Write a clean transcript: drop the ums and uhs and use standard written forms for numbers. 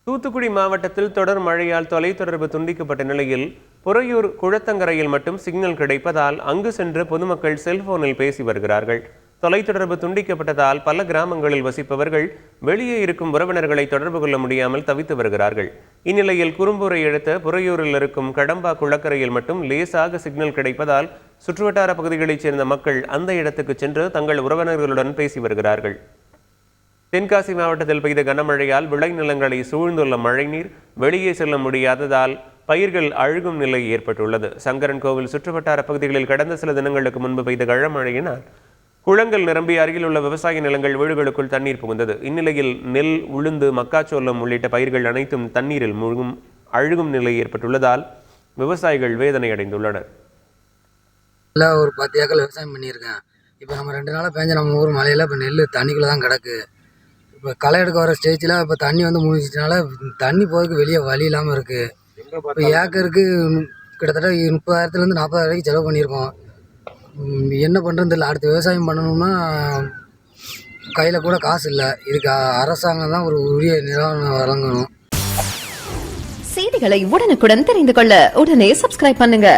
தூத்துக்குடி மாவட்டத்தில் தொடர் மழையால் தொலைத்தொடர்பு துண்டிக்கப்பட்ட நிலையில் புறையூர் குளத்தங்கரையில் மட்டும் சிக்னல் கிடைப்பதால் அங்கு சென்று பொதுமக்கள் செல்போனில் பேசி வருகிறார்கள். தொலைத்தொடர்பு துண்டிக்கப்பட்டதால் பல கிராமங்களில் வசிப்பவர்கள் வெளியே இருக்கும் உறவினர்களை தொடர்பு கொள்ள முடியாமல் தவித்து வருகிறார்கள். இந்நிலையில் குறும்பூரை அடுத்த புறையூரில் இருக்கும் கடம்பா குளக்கரையில் மட்டும் லேசாக சிக்னல் கிடைப்பதால் சுற்றுவட்டார பகுதிகளைச் சேர்ந்த மக்கள் அந்த இடத்துக்கு சென்று தங்கள் உறவினர்களுடன் பேசி வருகிறார்கள். தென்காசி மாவட்டத்தில் பெய்த கனமழையால் விளைநிலங்களை சூழ்ந்துள்ள மழைநீர் வெளியே செல்ல முடியாததால் பயிர்கள் அழுகும் நிலை ஏற்பட்டுள்ளது. சங்கரன் கோவில் சுற்றுவட்டார பகுதிகளில் கடந்த சில தினங்களுக்கு முன்பு பெய்த கனமழையினால் குளங்கள் நிரம்பி அருகில் உள்ள விவசாய நிலங்கள் வீடுகளுக்குள் தண்ணீர் புகுந்தது. இந்நிலையில் நெல், உளுந்து, மக்காச்சோளம் உள்ளிட்ட பயிர்கள் அனைத்தும் தண்ணீரில் அழுகும் நிலை ஏற்பட்டுள்ளதால் விவசாயிகள் வேதனை அடைந்துள்ளனர். ஒரு 10 ஏக்கர் விவசாயம் பண்ணியிருக்கேன். இப்போ நம்ம 2 நாளாக பேஞ்ச நம்ம ஊர் மலையில் இப்போ நெல் தண்ணிக்குள்ளே தான் கிடக்கு. இப்போ களை எடுக்க வர ஸ்டேஜில் இப்போ தண்ணி வந்து முடிச்சிட்டனால தண்ணி போகிறதுக்கு வெளியே வழி இல்லாமல் இருக்குது. இப்போ ஏக்கருக்கு கிட்டத்தட்ட 30,000 40,000 வரைக்கும் செலவு பண்ணியிருக்கோம். என்ன பண்ணுறது இல்லை. அடுத்து விவசாயம் பண்ணணும்னா கையில் கூட காசு இல்லை. இதுக்கு அரசாங்கம் தான் ஒரு உரிய நிவாரணம் வழங்கணும். செய்திகளை உடனுக்குடன் தெரிந்து கொள்ள உடனே சப்ஸ்கிரைப் பண்ணுங்க.